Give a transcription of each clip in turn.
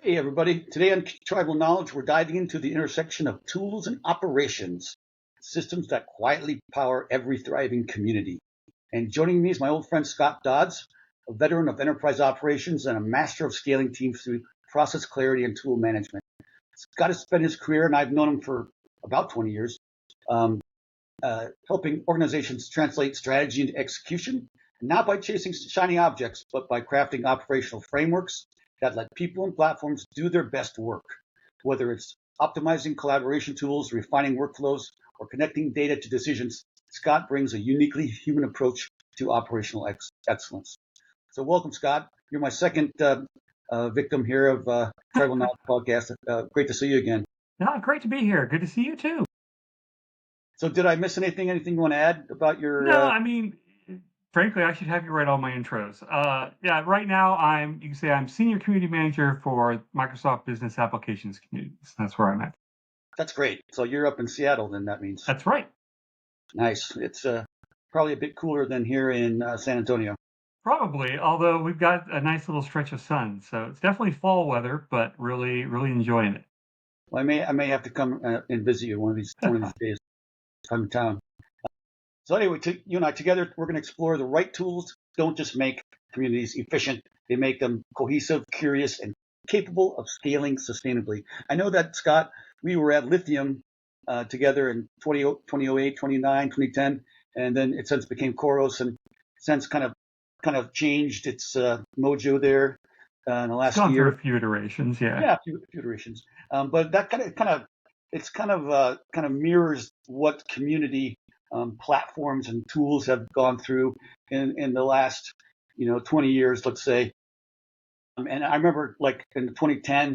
Hey, everybody. Today on Tribal Knowledge, we're diving into the intersection of tools and operations, systems that quietly power every thriving community. And joining me is my old friend Scott Dodds, a veteran of enterprise operations and a master of scaling teams through process clarity and tool management. Scott has spent his career, and I've known him for about 20 years, um, helping organizations translate strategy into execution, not by chasing shiny objects, but by crafting operational frameworks that let people and platforms do their best work, whether it's optimizing collaboration tools, refining workflows, or connecting data to decisions. Scott brings a uniquely human approach to operational excellence. So welcome, Scott. You're my second victim here of Tribal Knowledge Podcast. Great to see you again. No, great to be here. Good to see you too. So did I miss anything? Anything you want to add about your No, I mean, frankly, I should have you write all my intros. Yeah, right now you can say I'm senior community manager for Microsoft Business Applications Communities. That's where I'm at. That's great. So you're up in Seattle, then that means. That's right. Nice. It's probably a bit cooler than here in San Antonio. Probably, although we've got a nice little stretch of sun, so it's definitely fall weather, but really, really enjoying it. Well, I may have to come and visit you one of these days. If I'm in town. So anyway, you and I together, we're going to explore the right tools. Don't just make communities efficient; they make them cohesive, curious, and capable of scaling sustainably. I know that, Scott. We were at Lithium together in 2008, 2009, 2010, and then it since became Koros, and since kind of changed its mojo there in the It's last gone through year. a few iterations, yeah. Yeah, a few iterations. But that kind of mirrors what community platforms and tools have gone through in the last 20 years, let's say. And I remember like in 2010,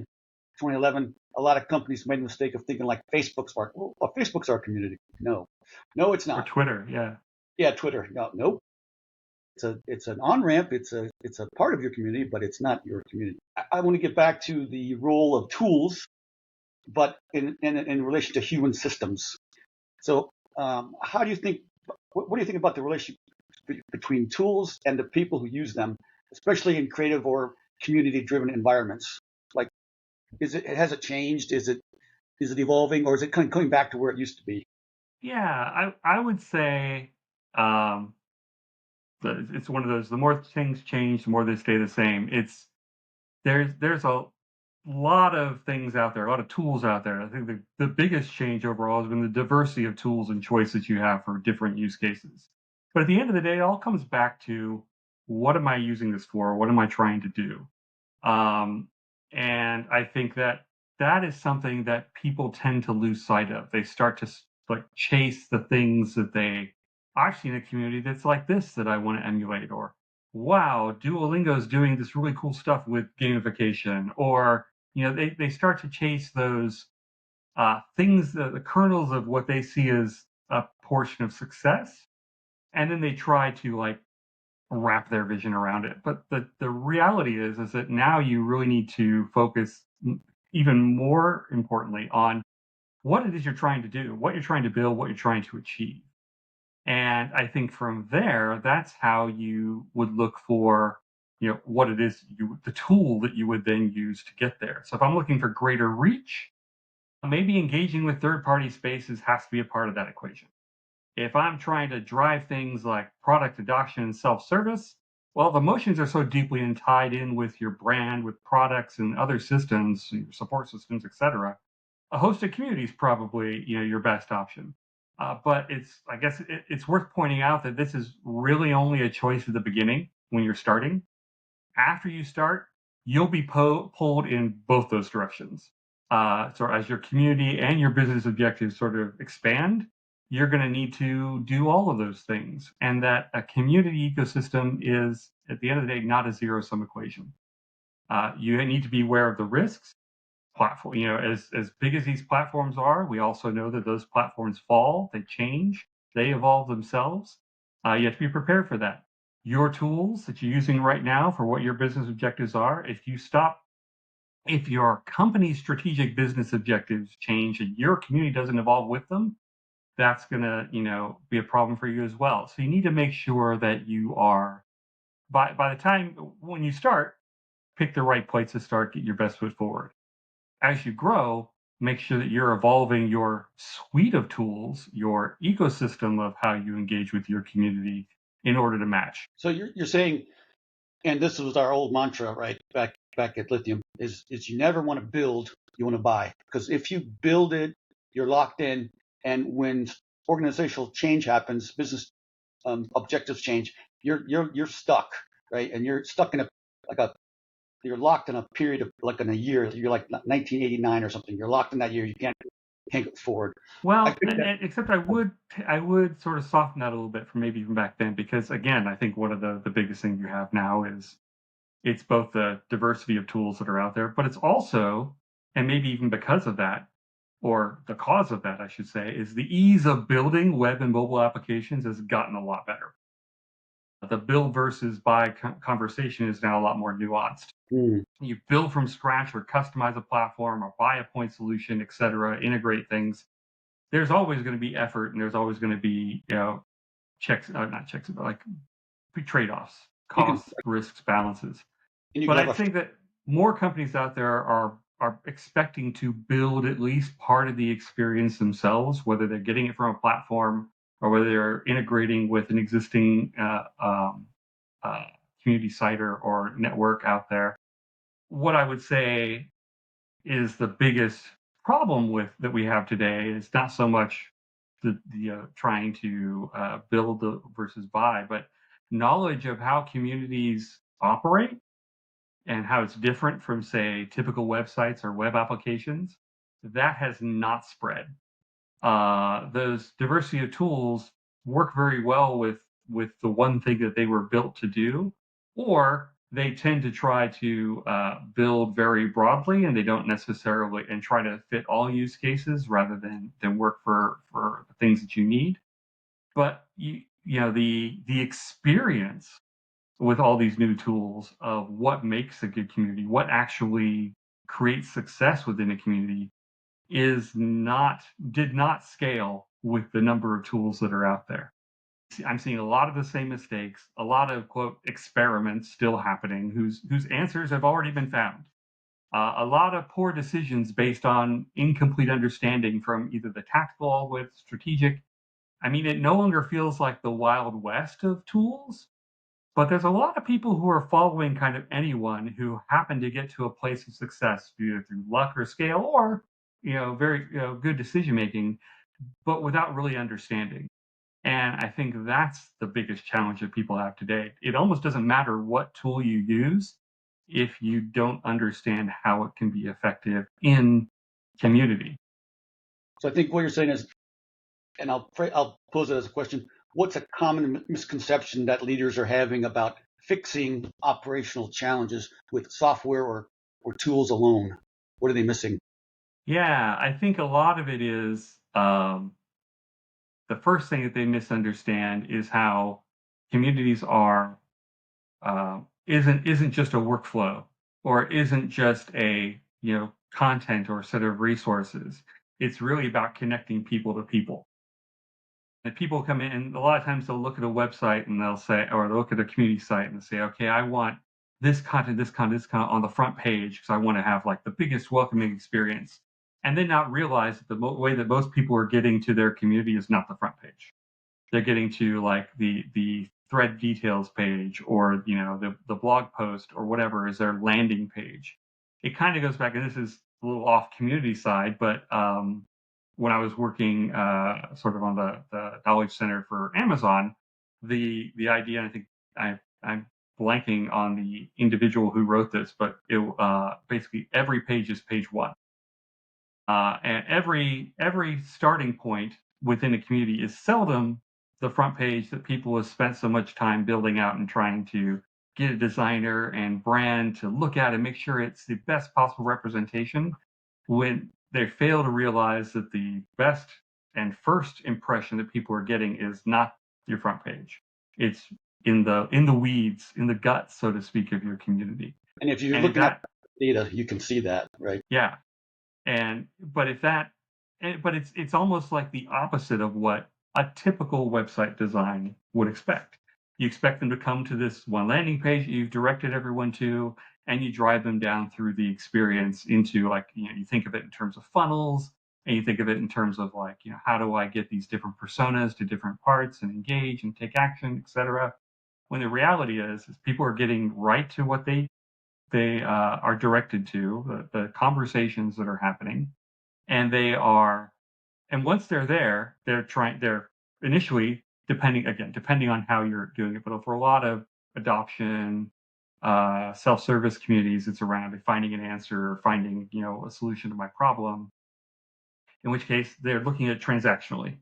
2011, a lot of companies made the mistake of thinking like Facebook's our community. No, it's Or not. Twitter, yeah. Yeah, Twitter. No, nope. It's an on ramp. It's a part of your community, but it's not your community. I want to get back to the role of tools, but in relation to human systems. So, how do you think? What do you think about the relationship between tools and the people who use them, especially in creative or community-driven environments? Like, has it changed? Is it evolving, or is it kind of coming back to where it used to be? Yeah, I would say um, it's one of those. The more things change, the more they stay the same. There's a lot of things out there, a lot of tools out there. I think the biggest change overall has been the diversity of tools and choices you have for different use cases. But at the end of the day, it all comes back to what am I using this for? What am I trying to do? Um, and I think that is something that people tend to lose sight of. They start to like chase the things that I've seen a community that's like this that I want to emulate, or wow, Duolingo's doing this really cool stuff with gamification, or they start to chase those things, the kernels of what they see as a portion of success, and then they try to like wrap their vision around it. But the reality is that now you really need to focus even more importantly on what it is you're trying to do, what you're trying to build, what you're trying to achieve. And I think from there, that's how you would look for, what it is the tool that you would then use to get there. So if I'm looking for greater reach, maybe engaging with third party spaces has to be a part of that equation. If I'm trying to drive things like product adoption and self service, well, the emotions are so deeply tied in with your brand, with products and other systems, your support systems, et cetera. A hosted community is probably your best option. But I guess it's worth pointing out that this is really only a choice at the beginning when you're starting. After you start, you'll be pulled in both those directions. So as your community and your business objectives sort of expand, you're going to need to do all of those things. And that a community ecosystem is, at the end of the day, not a zero-sum equation. You need to be aware of the risks. Platform, as big as these platforms are, we also know that those platforms fall, they change, they evolve themselves. You have to be prepared for that. Your tools that you're using right now for what your business objectives are, if your company's strategic business objectives change and your community doesn't evolve with them, that's going to, be a problem for you as well. So you need to make sure that you are, by the time when you start, pick the right place to start, get your best foot forward. As you grow, make sure that you're evolving your suite of tools, your ecosystem of how you engage with your community in order to match. So you're saying, and this was our old mantra, right? Back at Lithium, is you never want to build, you want to buy. Because if you build it, you're locked in, and when organizational change happens, business objectives change, you're stuck, right? And you're stuck in you're locked in a period of like in a year. You're like 1989 or something. You're locked in that year. You can't go forward. I Well, think that except I would sort of soften that a little bit from maybe even back then, because again, I think one of the biggest things you have now is it's both the diversity of tools that are out there, but it's also, and maybe even because of that, or the cause of that, I should say, is the ease of building web and mobile applications has gotten a lot better. The build versus buy conversation is now a lot more nuanced. hmm, You build from scratch or customize a platform or buy a point solution, et cetera, integrate things. There's always going to be effort, and there's always going to be, checks, not checks, but like trade-offs, you can costs, risks, balances. and you can But I have a think that more companies out there are expecting to build at least part of the experience themselves, whether they're getting it from a platform or whether they're integrating with an existing uh, community site or network out there. What I would say is the biggest problem with that we have today is not so much the trying to build versus buy, but knowledge of how communities operate and how it's different from, say, typical websites or web applications. That has not spread. Those diversity of tools work very well with the one thing that they were built to do, or they tend to try to build very broadly, and they don't necessarily and try to fit all use cases rather than work for the things that you need. But the experience with all these new tools of what makes a good community, what actually creates success within a community is not did not scale with the number of tools that are out there. I'm seeing a lot of the same mistakes, a lot of quote experiments still happening whose answers have already been found. A lot of poor decisions based on incomplete understanding from either the tactical all the way to strategic. I mean, it no longer feels like the wild west of tools, but there's a lot of people who are following kind of anyone who happen to get to a place of success, either through luck or scale, or very good decision making, but without really understanding. And I think that's the biggest challenge that people have today. It almost doesn't matter what tool you use if you don't understand how it can be effective in community. So I think what you're saying is, and I'll pose it as a question: what's a common misconception that leaders are having about fixing operational challenges with software or tools alone? What are they missing? Yeah, I think a lot of it is the first thing that they misunderstand is how communities are isn't just a workflow or isn't just a content or set of resources. It's really about connecting people to people. And people come in, and a lot of times they'll look at a website and they'll say, or they'll look at a community site and they'll say, okay, I want this content on the front page because I want to have like the biggest welcoming experience. And then not realize that the way that most people are getting to their community is not the front page. They're getting to like the thread details page, or the blog post or whatever is their landing page. It kind of goes back, and this is a little off community side, but when I was working sort of on the knowledge center for Amazon, the idea, and I think I'm blanking on the individual who wrote this, but it basically every page is page one. And every starting point within a community is seldom the front page that people have spent so much time building out and trying to get a designer and brand to look at and make sure it's the best possible representation, when they fail to realize that the best and first impression that people are getting is not your front page. It's in the weeds, in the guts, so to speak, of your community. And if you're And looking at that, data, you can see that, right? yeah, and but if that but it's almost like the opposite of what a typical website design would expect. You expect them to come to this one landing page that you've directed everyone to, and you drive them down through the experience into, like, you think of it in terms of funnels, and you think of it in terms of, like, how do I get these different personas to different parts and engage and take action, etc. When the reality is people are getting right to what they are directed to, the conversations that are happening, and once they're there, they're initially, depending on how you're doing it, but for a lot of adoption, self-service communities, it's around finding an answer, or finding, a solution to my problem, in which case they're looking at it transactionally.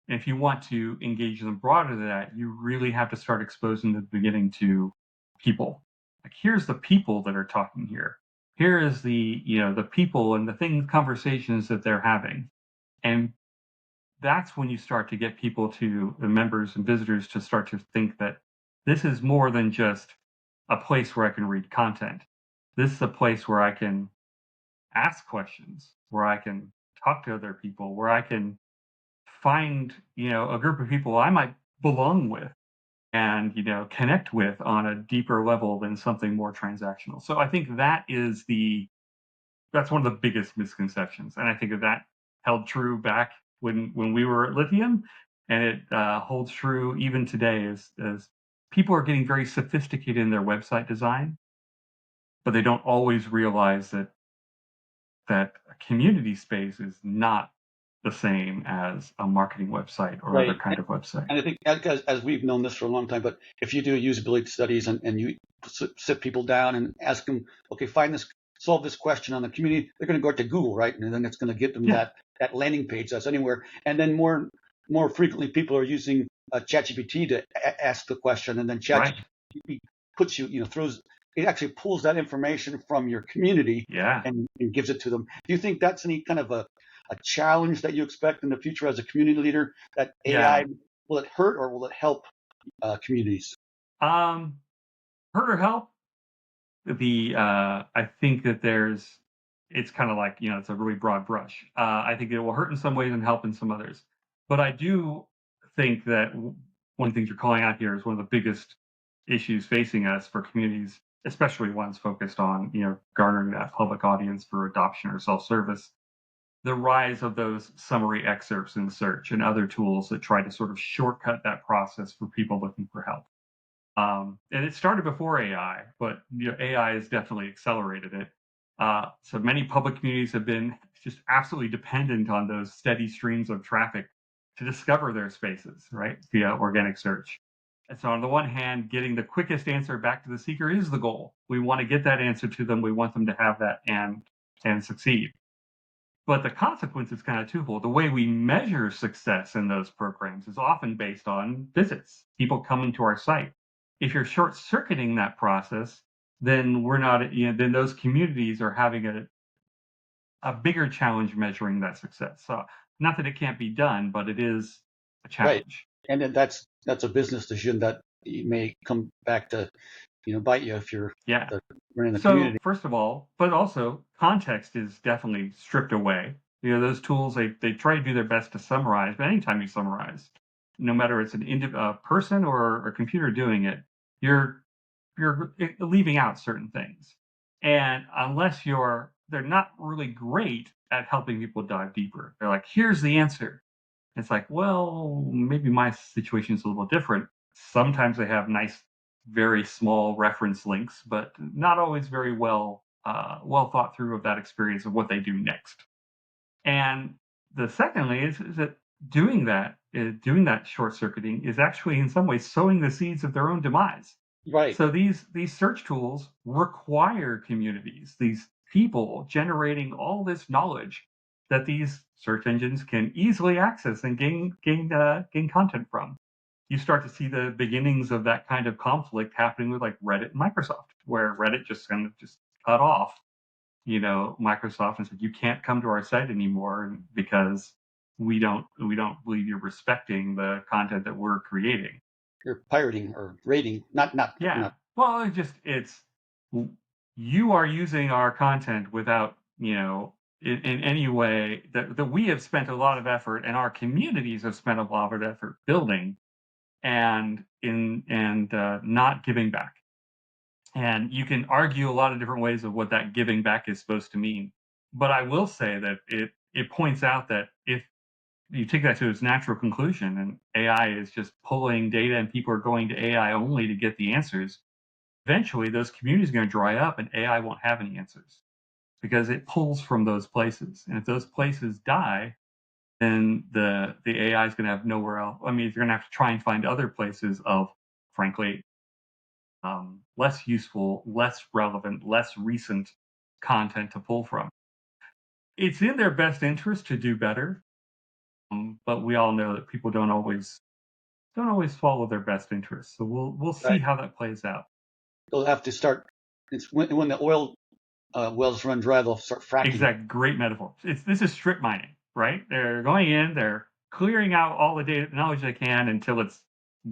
And if you want to engage them broader than that, you really have to start exposing the beginning to people. Like, here's the people that are talking here. Here is the people and conversations that they're having. And that's when you start to get the members and visitors, to start to think that this is more than just a place where I can read content. This is a place where I can ask questions, where I can talk to other people, where I can find, a group of people I might belong with and, connect with on a deeper level than something more transactional. So I think that's one of the biggest misconceptions. And I think that held true back when we were at Lithium, and it holds true even today, as people are getting very sophisticated in their website design, but they don't always realize that a community space is not the same as a marketing website or other Right. kind of website. And I think, as we've known this for a long time, but if you do usability studies and you sit people down and ask them, okay, solve this question on the community, they're going to go to Google, right? And then it's going to get them Yeah, that landing page that's anywhere. And then more frequently, people are using ChatGPT to ask the question, and then right. ChatGPT puts it actually pulls that information from your community Yeah, and gives it to them. Do you think that's any kind of a challenge that you expect in the future as a community leader, that AI, yeah. will it hurt or will it help communities? Um, Hurt or help? I think that it's kind of like, it's a really broad brush. I think it will hurt in some ways and help in some others. But I do think that one of the things you're calling out here is one of the biggest issues facing us for communities, especially ones focused on, garnering that public audience for adoption or self-service. The rise of those summary excerpts in search and other tools that try to sort of shortcut that process for people looking for help. And it started before AI, but AI has definitely accelerated it. So many public communities have been just absolutely dependent on those steady streams of traffic to discover their spaces, right, via organic search. And so, on the one hand, getting the quickest answer back to the seeker is the goal. We want to get that answer to them. We want them to have that and succeed. But the consequence is kind of twofold. The way we measure success in those programs is often based on visits, people coming to our site. If you're short circuiting that process, then we're not, then those communities are having a bigger challenge measuring that success. So, not that it can't be done, but it is a Right. challenge. And then that's a business decision that may come back to bite you if you're Yeah. running the So, community. first of all, but also context is definitely stripped away. Those tools, they try to do their best to summarize, but anytime you summarize, no matter it's a person or a computer doing it, you're leaving out certain things. And they're not really great at helping people dive deeper. They're like, here's the answer. It's like, well, maybe my situation is a little different. Sometimes they have nice, very small reference links, but not always very well thought through of that experience of what they do next. And the secondly is that doing that short circuiting is actually in some ways sowing the seeds of their own demise. Right. So these search tools require communities, these people generating all this knowledge that these search engines can easily access and gain content from. You start to see the beginnings of that kind of conflict happening with, like, Reddit and Microsoft, where Reddit just kind of just cut off, Microsoft, and said, you can't come to our site anymore because we don't believe you're respecting the content that we're creating. You're pirating or raiding, not. Yeah. Well, it's you are using our content without, in any way that we have spent a lot of effort and our communities have spent a lot of effort building, and not giving back. And you can argue a lot of different ways of what that giving back is supposed to mean. But I will say that it points out that if you take that to its natural conclusion and AI is just pulling data and people are going to AI only to get the answers, eventually those communities are going to dry up and AI won't have any answers because it pulls from those places. And if those places die, then the AI is going to have nowhere else. I mean, you're going to have to try and find other places of, frankly, less useful, less relevant, less recent content to pull from. It's in their best interest to do better, but we all know that people don't always follow their best interests. So we'll see Right. how that plays out. They'll have to start. It's when the oil wells run dry, they'll start fracking, Exact, great metaphor. This is strip mining, right? They're going in, they're clearing out all the data knowledge they can until it's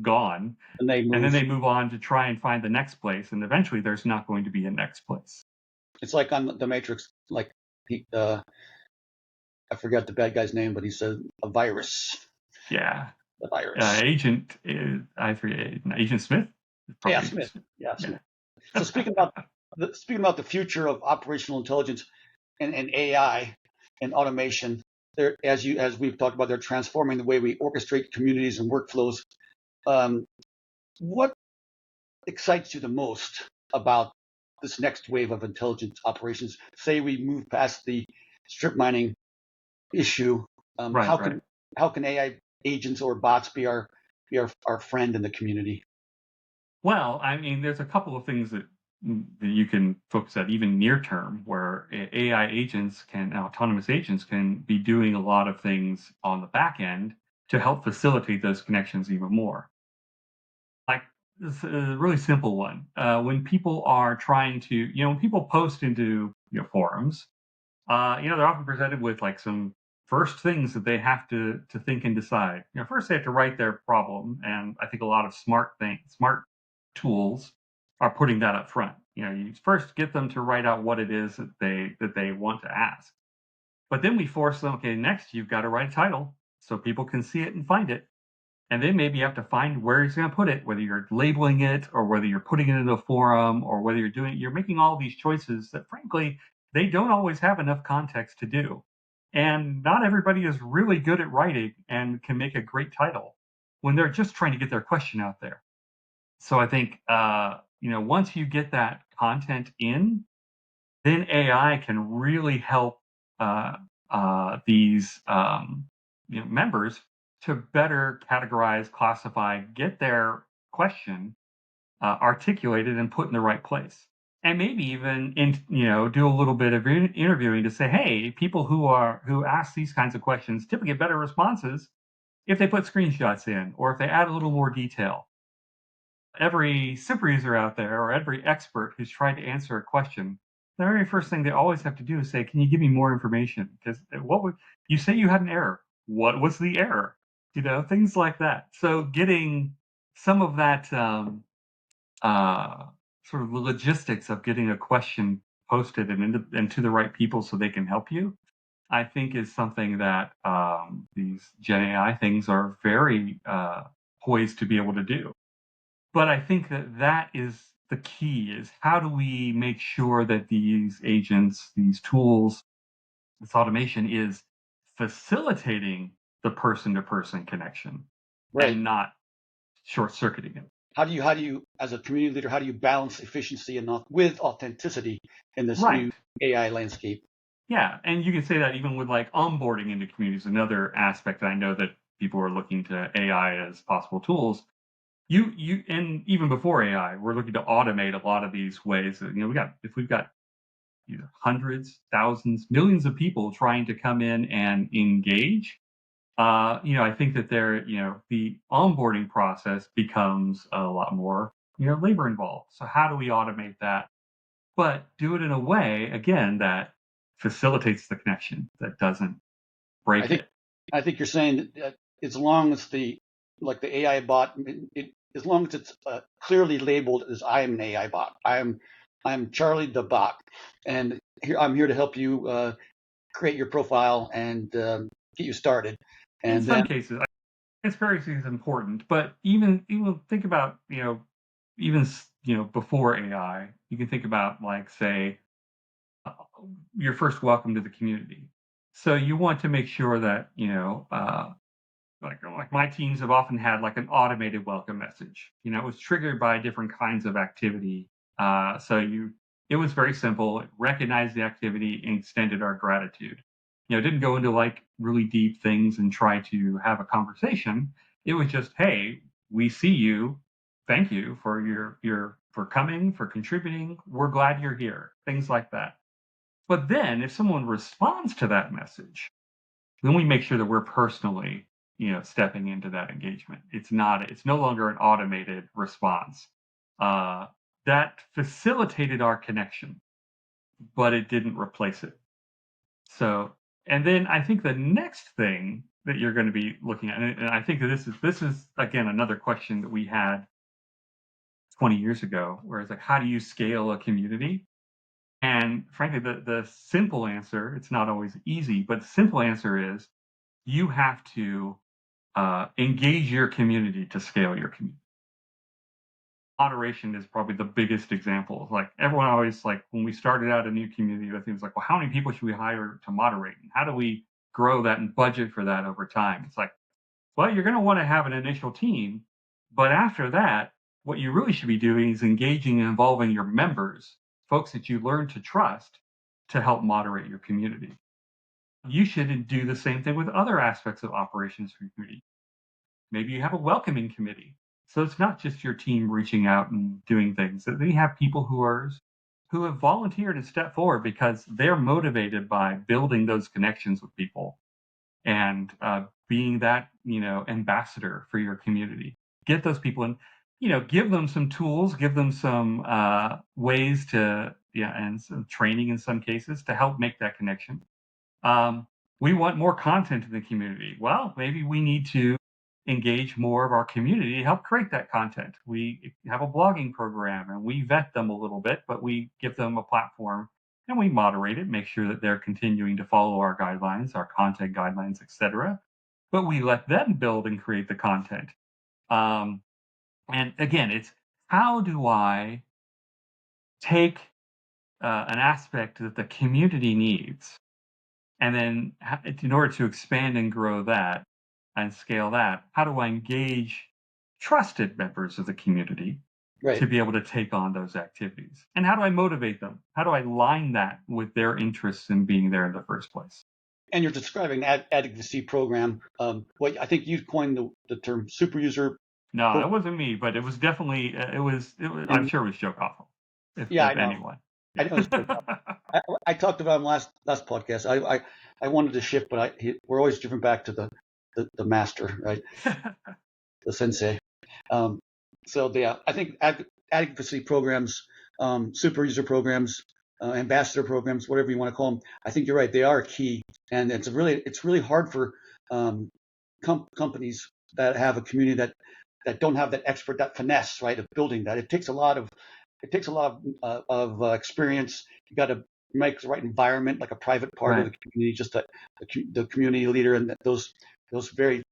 gone, and they and then move. they move on to try and find the next place, and eventually there's not going to be a next place. It's like on the Matrix. Like he, I forgot the bad guy's name, but he said a virus. Yeah, The virus. Agent, I forget, Agent Smith. Yeah, Probably Agent Smith. Smith. Yeah, Yeah. Smith. So speaking about the future of operational intelligence and AI and automation, as we've talked about, they're transforming the way we orchestrate communities and workflows. Um, what excites you the most about this next wave of intelligence operations? Say we move past the strip mining issue. Right, right. How can AI agents or bots be our friend in the community? Well, I mean, there's a couple of things that you can focus at even near term, where AI agents autonomous agents can be doing a lot of things on the back end to help facilitate those connections even more. Like this a really simple one. When people are trying to, when people post into forums, they're often presented with like some first things that they have to think and decide. First they have to write their problem, and I think a lot of smart tools are putting that up front. You first get them to write out what it is that they want to ask. But then we force them, okay, next you've got to write a title so people can see it and find it. And then maybe you have to find where he's going to put it, whether you're labeling it or whether you're putting it in a forum or whether you're making all these choices that frankly, they don't always have enough context to do. And not everybody is really good at writing and can make a great title when they're just trying to get their question out there. So I think, once you get that content in, then AI can really help uh, these members to better categorize, classify, get their question articulated and put in the right place. And maybe even do a little bit of interviewing to say, hey, people who ask these kinds of questions typically get better responses if they put screenshots in or if they add a little more detail. Every super user out there or every expert who's trying to answer a question, the very first thing they always have to do is say, "Can you give me more information?" Because what would you say you had an error? What was the error? Things like that. So getting some of that uh, sort of the logistics of getting a question posted and to the right people so they can help you, I think is something that these Gen AI things are very poised to be able to do. But I think that is the key is how do we make sure that these agents, these tools, this automation is facilitating the person-to-person connection Right. and not short-circuiting it. How do you, as a community leader, how do you balance efficiency and with authenticity in this new Right. AI landscape? Yeah. And you can say that even with like onboarding into communities, another aspect that I know that people are looking to AI as possible tools. And even before AI, we're looking to automate a lot of these ways. If we've got hundreds, thousands, millions of people trying to come in and engage, I think that the onboarding process becomes a lot more, labor involved. So how do we automate that, but do it in a way, again, that facilitates the connection, that doesn't I break think it? I think you're saying that as long as the AI bot, as long as it's clearly labeled as I am an AI bot, I'm Charlie the bot, and I'm here to help you create your profile and get you started, In and then some cases, transparency is important, but even think about even before AI. You can think about, like, say, uh, your first welcome to the community. So you want to make sure that, like my teams have often had like an automated welcome message. It was triggered by different kinds of activity. It was very simple. It recognized the activity and extended our gratitude. It didn't go into like really deep things and try to have a conversation. It was just, hey, we see you. Thank you for your for coming, for contributing. We're glad you're here. Things like that. But then if someone responds to that message, then we make sure that we're personally, stepping into that engagement. It's no longer an automated response. Uh, that facilitated our connection, but it didn't replace it. So, and then I think the next thing that you're going to be looking at, and I think that this is again another question that we had 20 years ago, where it's like, how do you scale a community? And frankly, the simple answer, it's not always easy, but the simple answer is you have to engage your community to scale your community. Moderation is probably the biggest example. Like everyone always like when we started out a new community, I think it was like, well, how many people should we hire to moderate? And how do we grow that and budget for that over time? It's like, well, you're going to want to have an initial team, but after that, what you really should be doing is engaging and involving your members, folks that you learn to trust, to help moderate your community. You should do the same thing with other aspects of operations for your community. Maybe you have a welcoming committee. So it's not just your team reaching out and doing things. That they have people who have volunteered and stepped forward because they're motivated by building those connections with people and being that ambassador for your community. Get those people in, give them some tools, give them some ways to and some training in some cases to help make that connection. We want more content in the community. Well, maybe we need to engage more of our community to help create that content. We have a blogging program and we vet them a little bit, but we give them a platform and we moderate it, make sure that they're continuing to follow our guidelines, our content guidelines, etc. But we let them build and create the content. And again, it's how do I take an aspect that the community needs, and then in order to expand and grow that and scale that, how do I engage trusted members of the community to Right. be able to take on those activities? And how do I motivate them? How do I line that with their interests in being there in the first place? And you're describing an advocacy program. What I think you coined the term super user No, program. it wasn't me, but it was definitely I'm And sure it was Joe Coffin, yeah, I if know. anyone. I know. I talked about him last podcast. I wanted to shift, but we're always driven back to the master, right? The sensei. Um, I think advocacy programs, super user programs, ambassador programs, whatever you want to call them. I think you're right; they are key, and it's really hard for companies that have a community that don't have that expert, that finesse, right, of building that. It takes a lot of experience. You got to make the right environment, like a private part of Right. the community, just the community leader and those very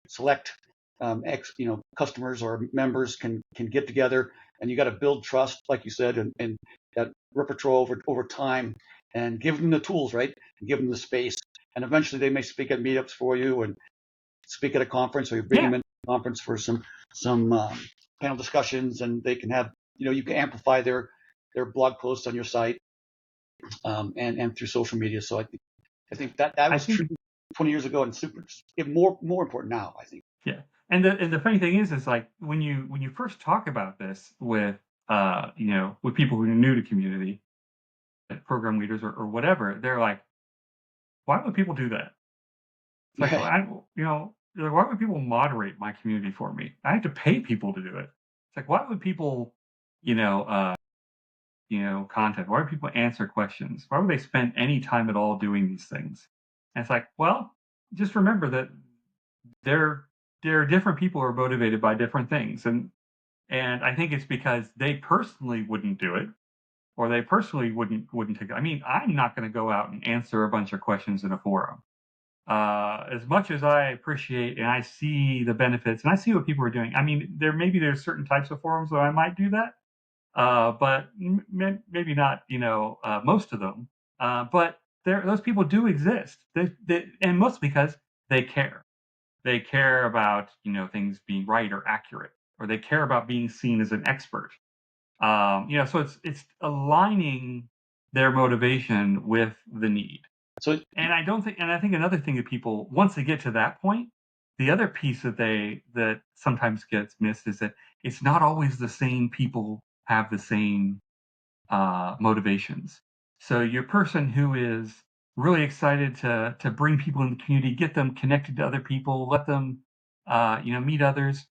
select customers or members can get together, and you got to build trust, like you said, and that repertoire over time, and give them the tools, right, and give them the space, and eventually they may speak at meetups for you and speak at a conference, or you bring them Yeah. into a conference for some panel discussions, and they can have you can amplify their blog posts on your site, and through social media. So I think that I was true think 20 years ago, and super more important now, I think. Yeah. And the funny thing is like when you first talk about this with with people who are new to community, like program leaders or whatever, they're like, why would people do that? It's like, well, they're like, why would people moderate my community for me? I have to pay people to do it. It's like, why would people, you know, uh, content? Why would people answer questions? Why would they spend any time at all doing these things? And it's like, well, just remember that there there are different people who are motivated by different things, and I think it's because they personally wouldn't do it, or they personally wouldn't take it. I mean, I'm not going to go out and answer a bunch of questions in a forum. As much as I appreciate and I see the benefits and I see what people are doing, I mean, there's certain types of forums where I might do that, but maybe not, most of them. But those people do exist. And mostly because they care. They care about, things being right or accurate, or they care about being seen as an expert. So it's aligning their motivation with the need. So And I think another thing that people, once they get to that point, the other piece that sometimes gets missed is that it's not always the same people have the same motivations. So your person who is really excited to bring people in the community, get them connected to other people, let them meet others,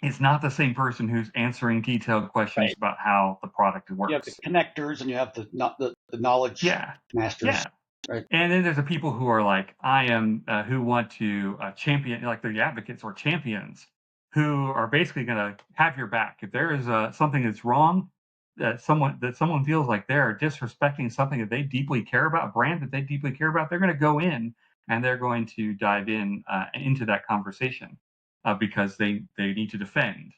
is not the same person who's answering detailed questions right, about how the product you have the works. connectors and you have the knowledge Yeah, masters, yeah. right? And then there's the people who are like, I am, who want to champion, like they're the advocates or champions, who are basically going to have your back. If there is something that's wrong, that someone feels like they're disrespecting something that they deeply care about, a brand that they deeply care about, they're going to go in and they're going to dive in into that conversation because they need to defend.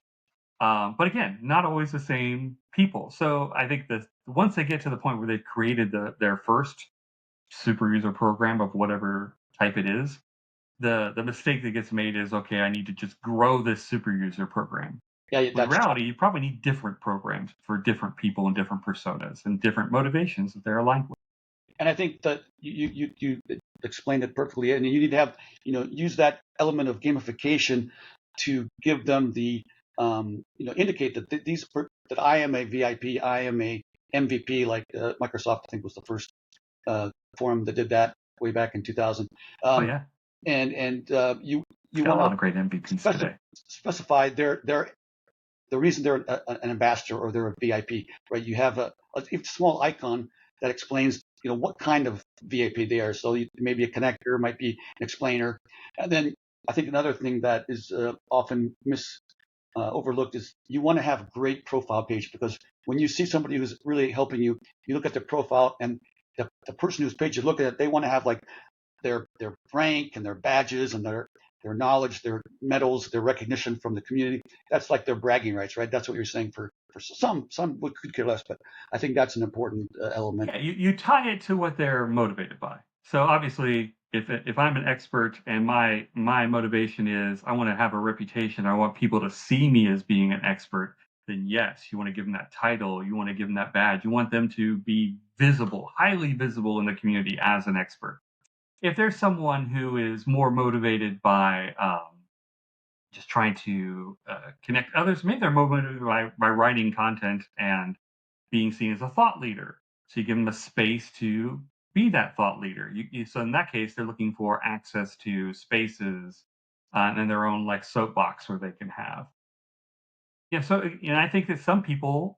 But again, not always the same people. So I think that once they get to the point where they've created their first super user program of whatever type it is, the mistake that gets made is, okay, I need to just grow this super user program. Yeah, When in that's reality, you probably need different programs for different people and different personas and different motivations that they're aligned with. and I think that you explained it perfectly, and you need to have use that element of gamification to give them the indicate that that I am a VIP, I am a MVP, like Microsoft I think was the first forum that did that way back in 2000, Oh um, yeah, and it's you got a want lot of to great MVPs today. specify their the reason they're an ambassador or they're a VIP, right? You have a small icon that explains, what kind of VIP they are. So maybe a connector, might be an explainer, and then I think another thing that is often overlooked is you want to have a great profile page, because when you see somebody who's really helping you, you look at their profile, and the person whose page you're looking at, they want to have like their rank and their badges and their knowledge, their medals, their recognition from the community. That's like their bragging rights, right? That's what you're saying for some would could care less, but I think that's an important element. Yeah, you tie it to what they're motivated by. So obviously, if I'm an expert and my motivation is I want to have a reputation, I want people to see me as being an expert, then yes, you want to give them that title, you want to give them that badge, you want them to be visible, highly visible in the community as an expert. If there's someone who is more motivated by just trying to connect others, maybe they're motivated by writing content and being seen as a thought leader. So you give them a space to be that thought leader. So in that case, they're looking for access to spaces and their own like soapbox where they can have. Yeah. So I think that some people,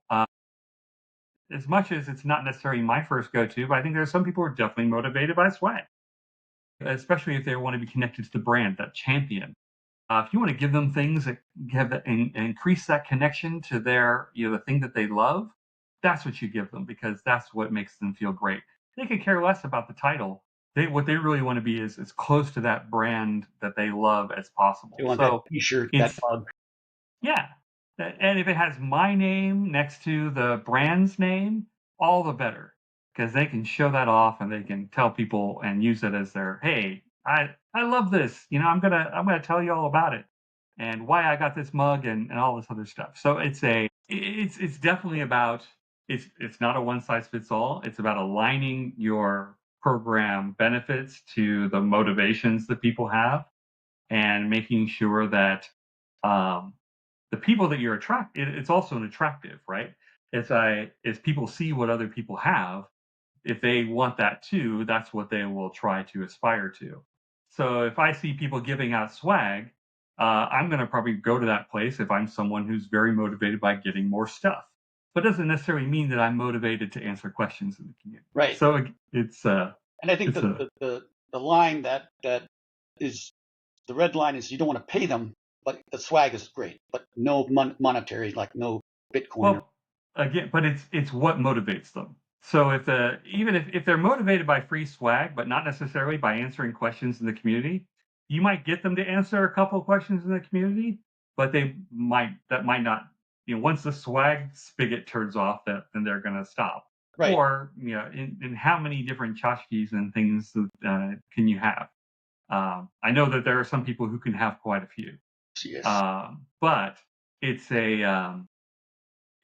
as much as it's not necessarily my first go-to, but I think there's some people who are definitely motivated by swag, especially if they want to be connected to the brand, that champion. If you want to give them things that have and increase that connection to their, the thing that they love, that's what you give them because that's what makes them feel great. They could care less about the title. What they really want to be is as close to that brand that they love as You possible. want that So T-shirt, that it's mug. yeah. And if it has my name next to the brand's name, all the better. Because they can show that off and they can tell people and use it as their, hey, I love this. I'm gonna tell you all about it and why I got this mug and all this other stuff. So it's definitely about it's not a one size fits all. It's about aligning your program benefits to the motivations that people have and making sure that um, the people that you're it's also an attractive, right? As people see what other people have, if they want that too, that's what they will try to aspire to. So if I see people giving out swag, I'm going to probably go to that place if I'm someone who's very motivated by getting more stuff. But it doesn't necessarily mean that I'm motivated to answer questions in the community. Right. So it's And I think it's a the line that is the red line is you don't want to pay them, but the swag is great, but no monetary, like no Bitcoin. Well, again, but it's what motivates them. So even if they're motivated by free swag, but not necessarily by answering questions in the community, you might get them to answer a couple of questions in the community, but that might not once the swag spigot turns off, then they're going to stop. Right. Or in how many different tchotchkes and things can you have? I know that there are some people who can have quite a few, Yes. but it's a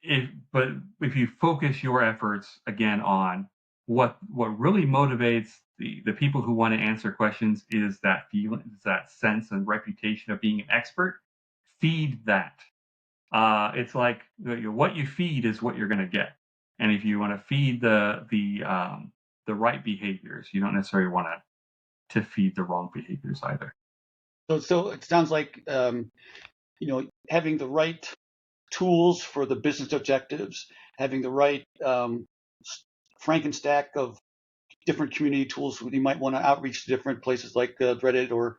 if you focus your efforts again on what really motivates the people who want to answer questions is that feeling, is that sense and reputation of being an expert. Feed that. It's like what you feed is what you're going to get. And if you want to feed the right behaviors, you don't necessarily want to feed the wrong behaviors either. So it sounds like having the right tools for the business objectives, having the right Frankenstack of different community tools. You might want to outreach to different places like Reddit or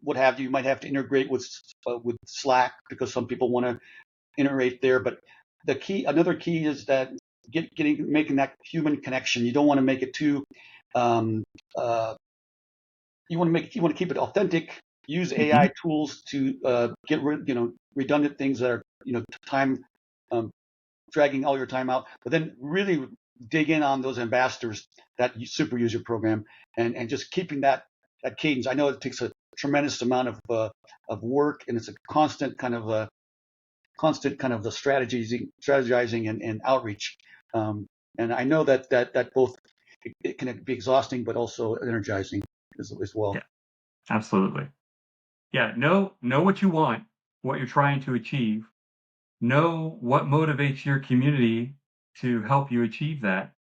what have you. You might have to integrate with Slack because some people want to integrate there. But another key is that making that human connection. You don't want to make it too. You want to keep it authentic. Use Mm-hmm. AI tools to get rid, redundant things that are time dragging all your time out. But then really dig in on those ambassadors, that super user program, and just keeping that cadence. I know it takes a tremendous amount of work, and it's a constant kind of the strategizing and outreach. And I know that both it can be exhausting, but also energizing as well. Yeah, absolutely. Yeah, know what you want, what you're trying to achieve. Know what motivates your community to help you achieve that,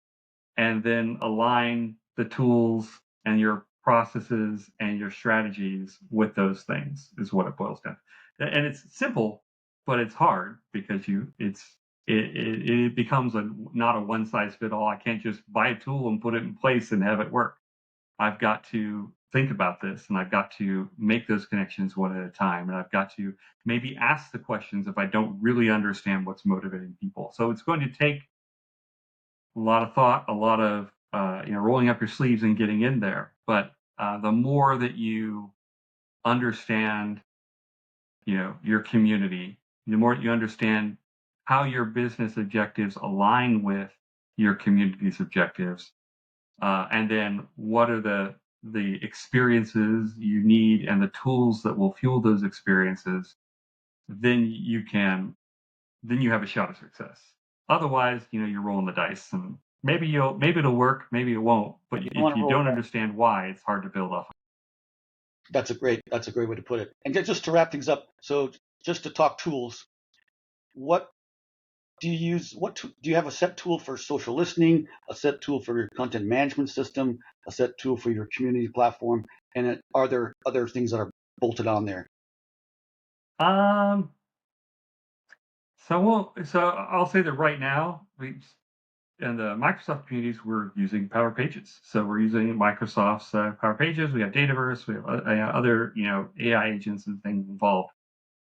and then align the tools and your processes and your strategies with those things is what it boils down. And it's simple, but it's hard because it becomes not a one size fit all. I can't just buy a tool and put it in place and have it work. I've got to think about this, and I've got to make those connections one at a time, and I've got to maybe ask the questions if I don't really understand what's motivating people. So it's going to take a lot of thought, a lot of rolling up your sleeves and getting in there. But the more that you understand, your community, the more you understand how your business objectives align with your community's objectives, and then what are the experiences you need and the tools that will fuel those experiences, then you have a shot of success. Otherwise, you're rolling the dice, and maybe it'll work, maybe it won't. But You don't want if to you roll don't that. understand why, it's hard to build off. That's a great way to put it. And just to wrap things up, so just to talk tools, what do you use? Do you have a set tool for social listening, a set tool for your content management system, a set tool for your community platform, and are there other things that are bolted on there? Um, so I'll say that right now, in the Microsoft communities, we're using Power Pages. So we're using Microsoft's Power Pages. We have Dataverse. We have other AI agents and things involved.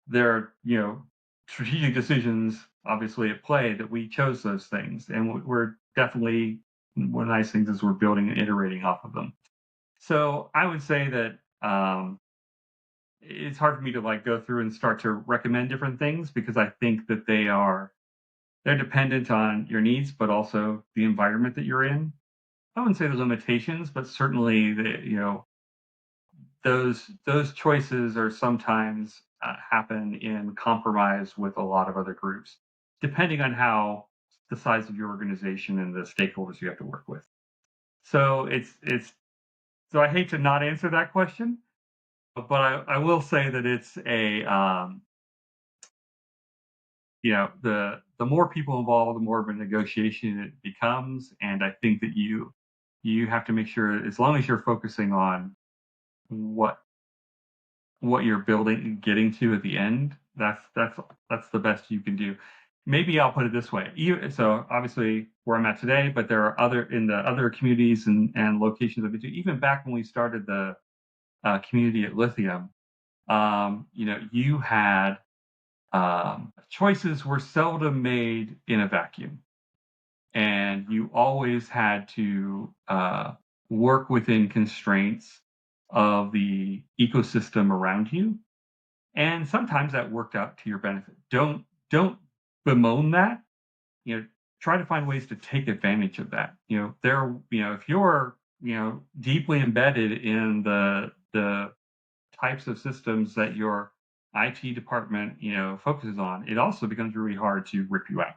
There are strategic decisions obviously at play that we chose those things, and we're definitely, one of the nice things is we're building and iterating off of them. So I would say that it's hard for me to go through and start to recommend different things because I think that they're dependent on your needs, but also the environment that you're in. I wouldn't say the limitations, but certainly those choices are sometimes happen in compromise with a lot of other groups, depending on how the size of your organization and the stakeholders you have to work with. So so I hate to not answer that question, but I will say that it's a the more people involved, the more of a negotiation it becomes, and I think that you have to make sure, as long as you're focusing on what you're building and getting to at the end, that's the best you can do. Maybe I'll put it this way. So obviously where I'm at today, but there are other communities and locations I've been to, even back when we started the community at Lithium. You had choices were seldom made in a vacuum, and you always had to work within constraints of the ecosystem around you, and sometimes that worked out to your benefit. don't bemoan that. Try to find ways to take advantage of that. If you're deeply embedded in the types of systems that your IT department focuses on, it also becomes really hard to rip you out.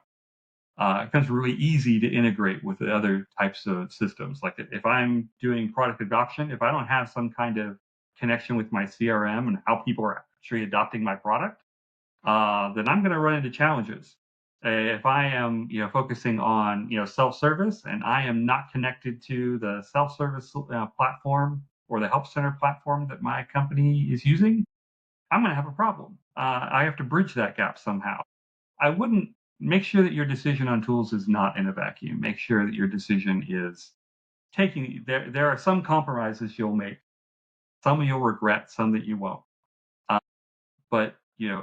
It becomes really easy to integrate with the other types of systems. Like if I'm doing product adoption, if I don't have some kind of connection with my CRM and how people are actually adopting my product, then I'm going to run into challenges. If I am, focusing on, self-service, and I am not connected to the self-service platform or the help center platform that my company is using, I'm going to have a problem. I have to bridge that gap somehow. I wouldn't make sure that your decision on tools is not in a vacuum. Make sure that your decision is taking there are some compromises you'll make, some you'll regret, some that you won't. Uh, but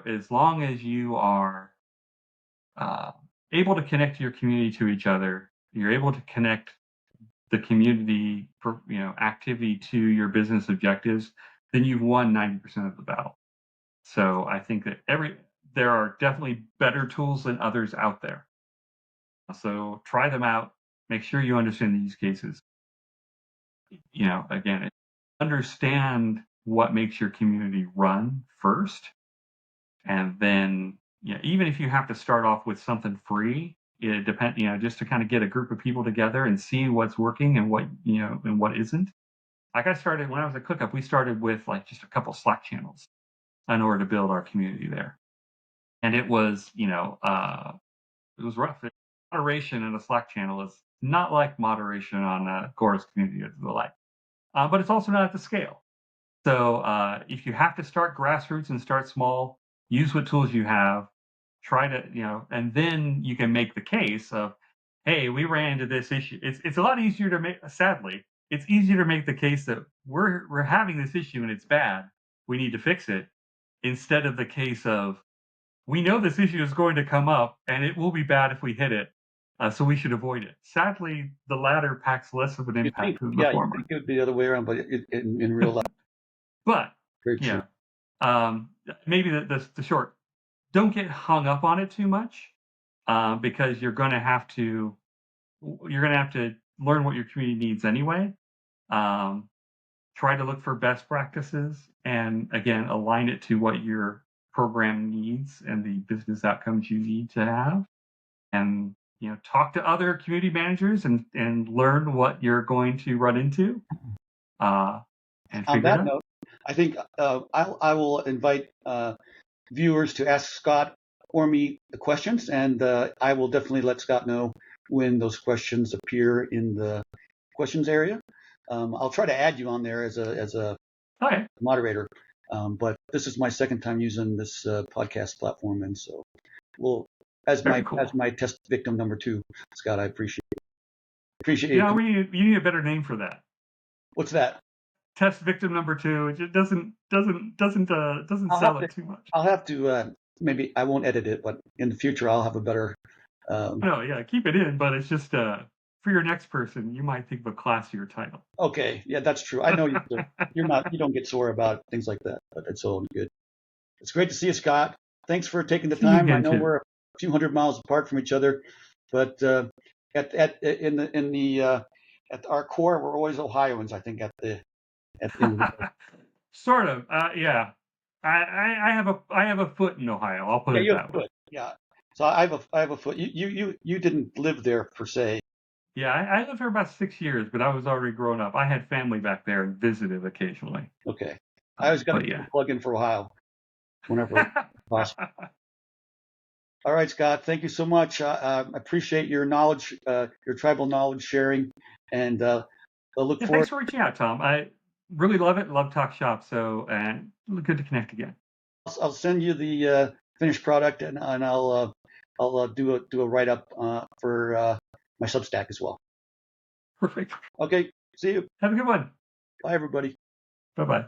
as long as you are uh, able to connect your community to each other, you're able to connect the community activity to your business objectives, then you've won 90% of the battle. So I think that there are definitely better tools than others out there. So try them out. Make sure you understand the use cases. Again, understand what makes your community run first, and then even if you have to start off with something free, it depend just to kind of get a group of people together and see what's working and what and what isn't. Like I started when I was at ClickUp, we started with like just a couple Slack channels in order to build our community there, and it was it was rough. Moderation in a Slack channel is not like moderation on a Chorus community or the like, but it's also not at the scale. So if you have to start grassroots and start small, use what tools you have. Try to and then you can make the case of, hey, we ran into this issue. It's a lot easier to make. Sadly, it's easier to make the case that we're having this issue and it's bad. We need to fix it, instead of the case of, we know this issue is going to come up and it will be bad if we hit it. So we should avoid it. Sadly, the latter packs less of an impact than the You former. think it would be the other way around, but in real life, But very true. maybe the short, don't get hung up on it too much, because you're going to have to learn what your community needs anyway. Um, Try to look for best practices, and again, align it to what your program needs and the business outcomes you need to have. And talk to other community managers and learn what you're going to run into, and On figure it that out. note, I think I will invite viewers to ask Scott or me the questions, and I will definitely let Scott know when those questions appear in the questions area. I'll try to add you on there as a Okay. moderator, but this is my second time using this podcast platform, and so we'll as Very cool. my test victim number 2, Scott. I appreciate Yeah, you need a better name for that. What's that? Test victim number 2. It just doesn't sell it too much. I'll have to maybe I won't edit it, but in the future I'll have a better. No, yeah, keep it in, but it's just for your next person, you might think of a classier title. Okay, yeah, that's true. I know you don't get sore about things like that, but it's all good. It's great to see you, Scott. Thanks for taking the time. I know we're a few hundred miles apart from each other, but at our core, we're always Ohioans. I think at the end. Sort of, yeah. I have a foot in Ohio. I'll put it that way. Yeah. So I have a foot. You didn't live there per se. Yeah, I lived for about 6 years, but I was already grown up. I had family back there and visited occasionally. Okay. I always got to plug in for Ohio whenever possible. All right, Scott. Thank you so much. I appreciate your knowledge, your tribal knowledge sharing, and I look forward. Thanks for reaching out, Tom. I really love it. Love Talk Shop. So, and good to connect again. I'll send you the finished product, and I'll do a write up for my Substack as well. Perfect. Okay. See you. Have a good one. Bye, everybody. Bye-bye.